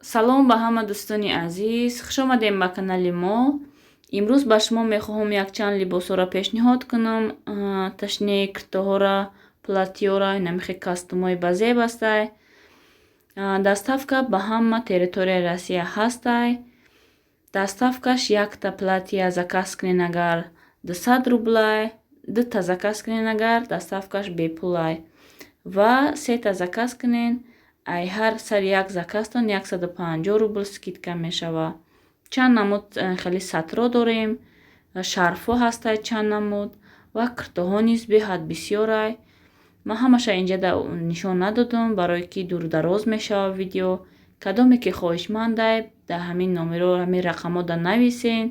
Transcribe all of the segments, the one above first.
салом ба ҳама дӯстони азиз, хуш омадем ба канали мо. имрӯз ба шумо мехоҳам якчанд либосоро пешниҳод кунам. ташни куртаҳора, платьёра, намихи костюмҳои ба зеб ҳастай. доставка ба ҳама территорияи Россия ҳастай. доставкаш якта платья заказ кунен агар 200 рублай, дута заказ кунен агар доставкаш бепулай ва сета заказ кунен ай ҳар сари як заказтон 150 рубл скидка мешавад. чанд намуд хеле сатро дорем, шарфҳо ҳастай чанд намуд ва куртаҳо низ беҳад бисёрай. ман ҳамаша инҷа нишон надодам, барое ки дурдароз мешавад видео. кадоме ки хоҳишмандай дар ҳамин номеро ҳамин рақамҳода нависен.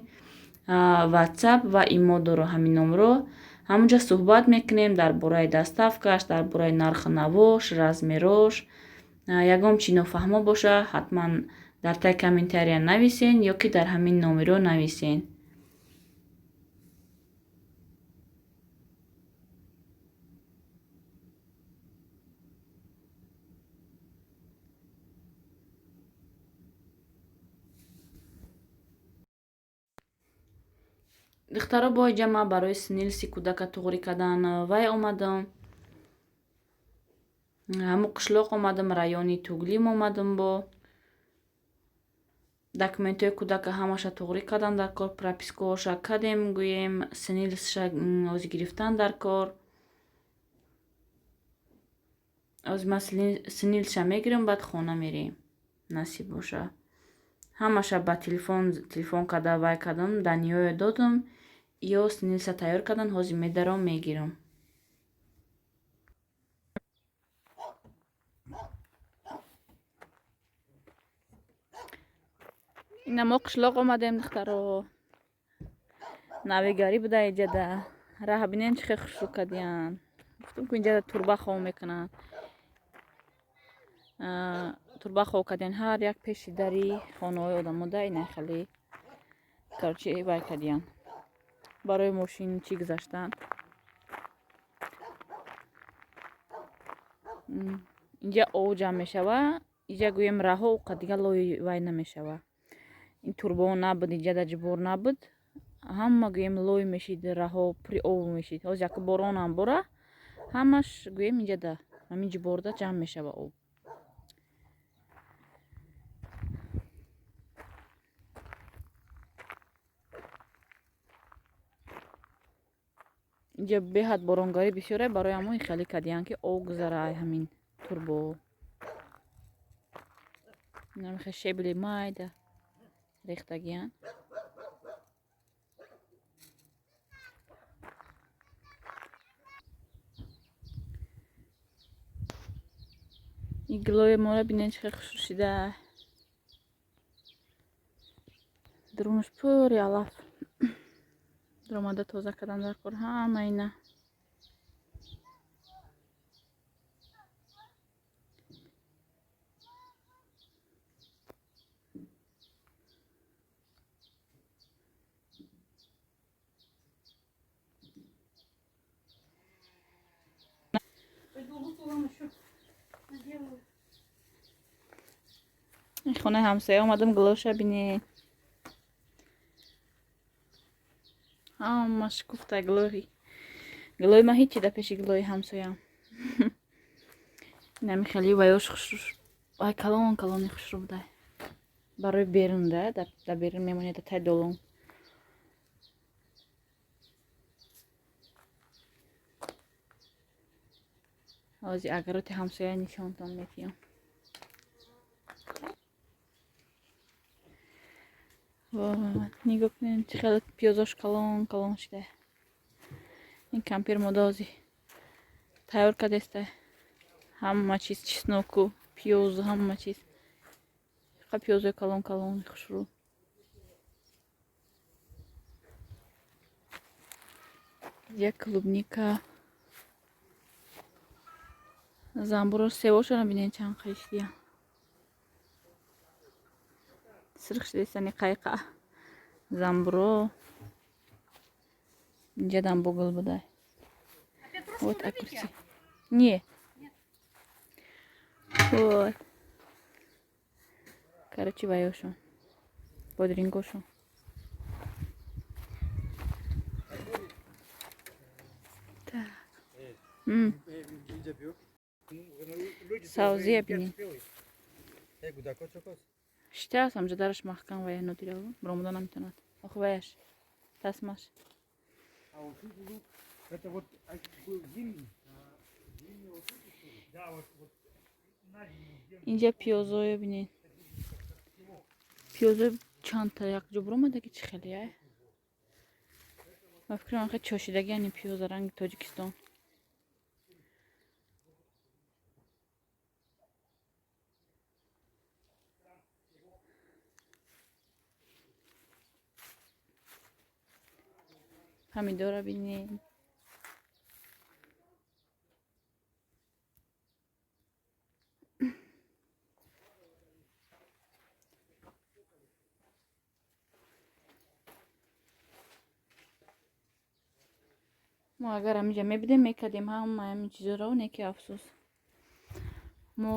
ватсап ва имо доро ҳамин номеро. ҳамунҷа суҳбат мекунем дар бораи доставкаш, дар бораи нарху навош, размерош. ягон чи нофаҳмо боша ҳатман дар таги комментария нависен ё ки дар ҳамин номеро нависен. духтаро боиҷа ман барои снилси кӯдака туғрӣ кардан вай омадам. ҳаму қишлоқ омадам, райони туглим омадам. бо документҳои кӯдака ҳамаша туғрӣ кардан дар кор, пропискаоша кардем, гӯем снилсша ози гирифтан дар кор. ози ман снилсша мегирам, баъд хона мерем насиб боша. ҳамаша ба телефон карда вай кардам, даниёё додам ё снилса тайёр кардан ҳозир медарам мегирам. ина мо қишлоқ омадем духтаро. навигарӣ буда иҷада. раҳ бинен чӣ хел хушрӯ кардиян. гуфтам ки инҷада турба хов мекунанд. турба хов кардиян ҳар як пеши дари хонаҳои одамода ина хеле короче вай кардиян. барои мошин чӣ гузаштанд. инҷа ов ҷамъ мешавад. инҷа гӯем раҳо оқа дига лои вай намешавад. ин турбаҳо набуд, инҷада ҷибор набуд. ҳама гӯем лой мешид, раҳо пури ов мешид. ҳозир яка боронам бора, ҳамаш гӯем инҷада ҳамин ҷиборда ҷамъ мешавад об. инҷа беҳад боронгарӣ бисёре барои ҳамон хеле кардиян ки об гузарай ҳамин турбо. намехе шебли майда рехтагиян. иглои мора бинен чӣ хел хушрӯшида. дурунаш пури алаф. даромада тоза кардан дар кор ҳама ина. ин хонаи ҳамсоя омадам глоша бинед. ҳамаш куфтай глои. глои ман ҳичи дар пеши глои ҳамсоям. инами хеле ваёш хушрӯш. вай калон калони хушрӯ будай. барои берун да, дар берун мемонед дар таи долон. ҳозир агароти ҳамсоя нишонтон метиҳам. нигоҳ кунед чӣ хел пиёзош калон калон шуда. ин кампир мода ҳозир тайёр кардеста. ҳама чиз чесноку пиёзу ҳама чиз. фақат пиёзои калон калони хушрӯ. як клубника. замбуро севошона бинед чанд қиштиян. сирх шудестани қайқа. замбуро. инҷадам бугл будай. вот огурцы. Не. вот короче ваёшо бодрингошо так савзия бини шитя сам жадараш маҳкам вая нодира бромуда наметавонад ох ваяш дастмаш Это вот был зимний. Да, вот инҷа пиёзое бинед пиёзои чандта якҷо буромадаги чӣ хеле ай ва фикрам хе чошидаги ани пиёза ранги тоҷикистон помидора бинед мо агар ҳаминҷа мебидем мекардем ҳама ҳамин чизоро не ки афсӯс мо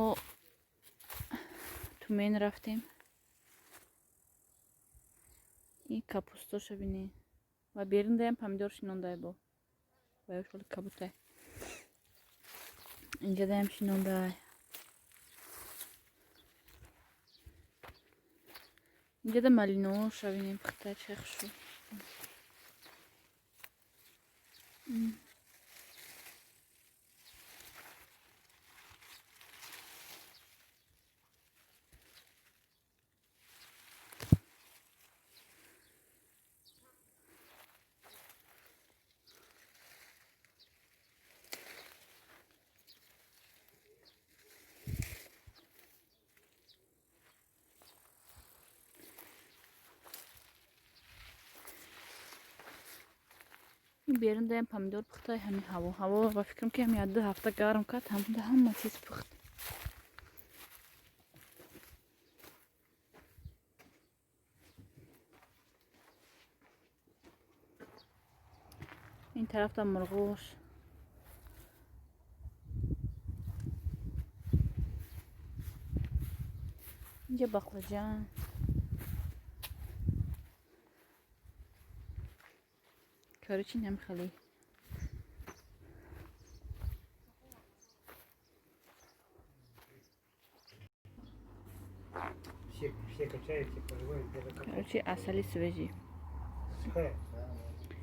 тумен рафтем ин капустоша бинед ва бериндаям помидор шинондай бо ва ёшоли кабутай инҷадаям шинондай инҷада малиноша бинем пухтай чӣ хушу бериндаям помидор пухтай ҳамин ҳаво ва фикрам ки ҳамин 2 ҳафта гарм кард ҳамуда ҳама чиз пухт ин тарафта мурғош инҷа баклаҷан короче намхали все качают, все поживают. короче асали свежий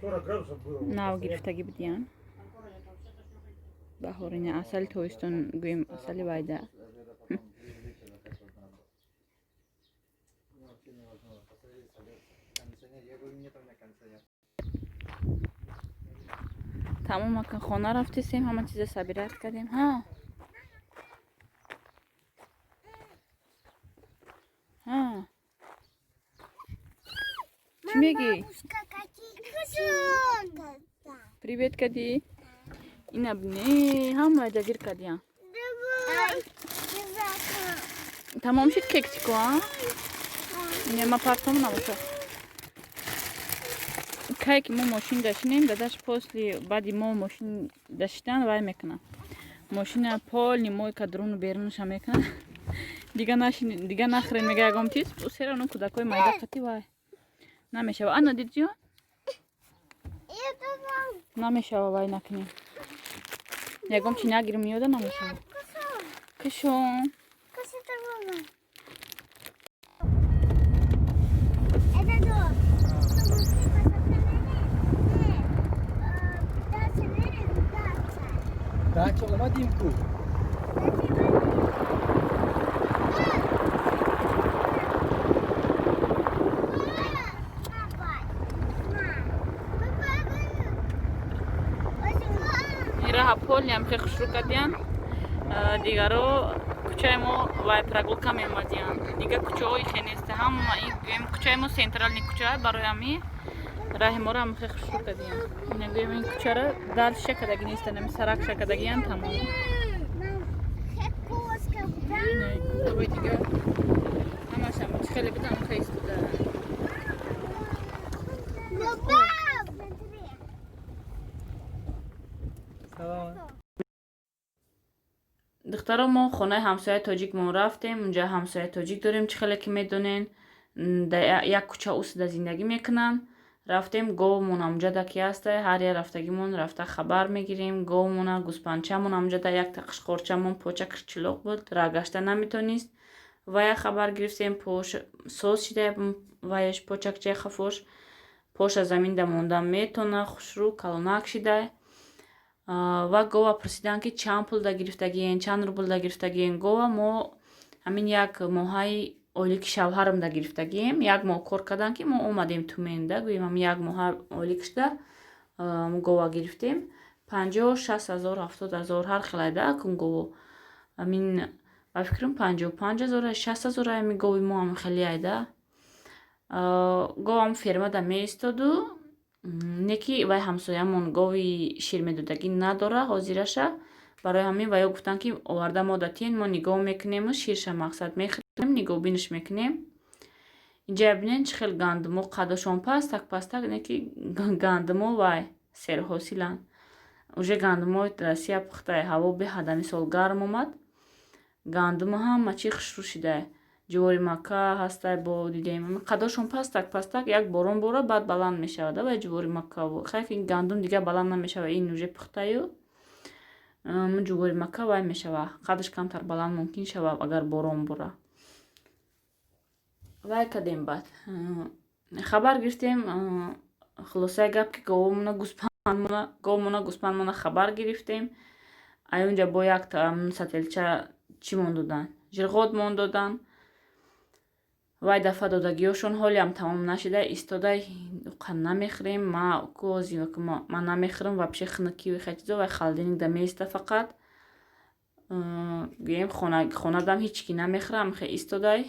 40 градусов было. нав гирифтагӣ будиян баҳорина асали тобистон гӯем асали вайда тамом акан хона рафтисем ҳама чиза сабират кардем ҳа чӣ мегӣ привет кади ина бине ҳама дагир кадиян тамом шид кексико нема партом набоша кай ки мо мошин дашинем дадаш после баъди мо мошин дашитан вай мекунам мошина полни мойка друну берунша мекунам дига нахрен мега ягом тиз усера оно кӯдакои майдақати вай намешава ана дидҷиён намешава вай накунем ягом чи нагирим миёда намешава кушон Дача омадим ку. ираҳа полни ҳамхе хушрӯ кардиян дигаро кӯчаи мо вай прогулка меомадиян дига кӯчаҳои хенеста ҳама ин гӯем кӯчаи мо централни кӯча барои ҳами раҳи моро ҳамхе хушрӯ кардиян ина гӯем ин кӯчаро далша кадаги неста нами саракша кадагиян тамом давай дига ҳамашам чӣ хеле будам хаистуда пухтаро мо хонаи ҳамсояи тоҷикмон рафтем. Унҷа ҳамсояи тоҷик дорем, чӣ хеле ки медонен. Як кӯча устида зиндагӣ мекунанд. Рафтем говмон амҷада ки ҳаста, ҳар я рафтагимон рафта хабар мегирем. Говмона гӯспанчамон амҷада якта қишқорчамон поча кирчилоқ буд, рагашта наметонист. Вая хабар гирифтем, соз шида ваяш почакчаи хафош поша заминда монда метона хушрӯ калонак шидай. Ва гова пурсидан ки чанд пул да гирифтагиен, чанд рубл да гирифтагиен. Гова мо ҳамин як моҳаи ойлики шавҳарам да гирифтагием. Як моҳ кор кардан ки мо омадем Туменда, гӯем ҳам як моҳа ойлик шуда гова гирифтем. 50-60 70,000 ҳар хелайда кун гово. Амин ба фикрам 55,000 60,000 ами гови мо ам хели айда. Говам фермада меистоду неки вай ҳамсоямон гови ширмедодагӣ надора ҳозираша. Барои ҳамин ваё гуфтанд ки оварда мо да тиен, мо нигоҳ мекунему, ширша мақсад мехӯрем, нигоҳбиниш мекунем. Инҷа бинен чӣ хел гандумо қадошон пастак пастак, неки гандумо вай серҳосиланд. Уже гандумо Россия пухтае, ҳаво беҳада мисол гарм омад. Гандумо ҳама чӣ хушрӯ шидае. Ҷувори макка ҳастай бо дидем. Қадошон пастак пастак як борон бора баъд баланд мешавад. Вай ҷувори макка хайф ин гандум дига баланд намешавад. Ин уже пухтаю. Ҷувори макка вай мешава. Қадаш камтар баланд мумкин шава агар борон бора. Вай кадем баъд хабар гирифтем. Хулосаи гап ки говмона гӯспанмона хабар гирифтем. Ай унҷа бо якта сателча чӣ мон додан? Жирғот мон додан. Вай дафъа додагиёшон ҳолиам тамом нашида истода намехӯрем. Ман намехӯрам вообще хунукӣ хачизо вай халдинг да меиста фақат. Гӯем хонадам ҳички намехӯрам хе истодай.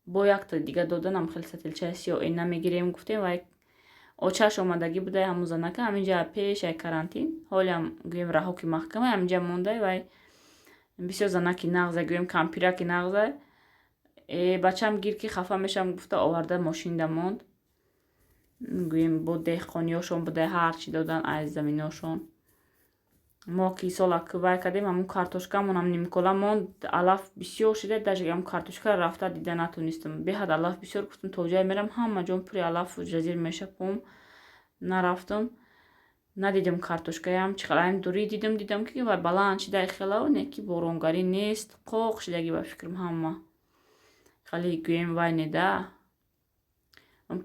Бо якта дига доданам хел сателчаи сиёҳ намегирем гуфтем. Вай очаш омадагӣ будай ҳамун занака ҳаминҷа пеш ай карантин. Ҳолиам гӯем раҳоки маҳкама ҳаминҷа мондай. Вай бисёр занаки нағзай гӯем кампираки нағзай. Бачам гир ки хафа мешам гуфта оварда мошинда монд. Гӯем бо деҳқониёшон будай ҳарчи додан аз заминошон. Мо ки солак вай кардем ҳамун картошкамонам нимкола монд. Алаф бисёр шида даже ҳам картошка рафта дида натонистам. Беҳад алаф бисёр гуфтам то ҷое мерам ҳама ҷон пури алафу ҷазир меша пом. Нарафтам. Надидам картошкаям чихелаем дури дидам ки вай баланд шидай хелав неки боронгарӣ нест. Қоқ шидагӣ ба фикрам ҳама. Хали гӯем вай неда.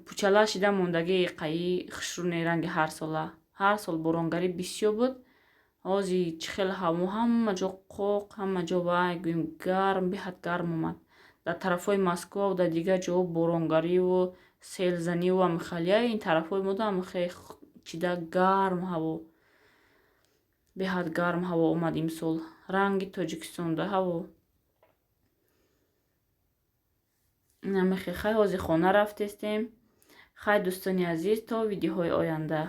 Пучала шида мондаги қаи хушрӯни ранги ҳар сол боронгарӣ бисёр буд. Ҳози чӣ хел ҳама ҷо қоқ, ҳама ҷо вай гӯем гарм, беҳад гарм омад. Дар тарафҳои Москва ва дар дигар ҷо боронгариву селзаниву амихалия ин тарафҳои мо да амихе чида гарм ҳаво. Беҳад гарм ҳаво омад имсол. Ранги Тоҷикистонда ҳаво. Намехе хай ҳози хона рафтестем. Хай дӯстони азиз то видеоҳои оянда.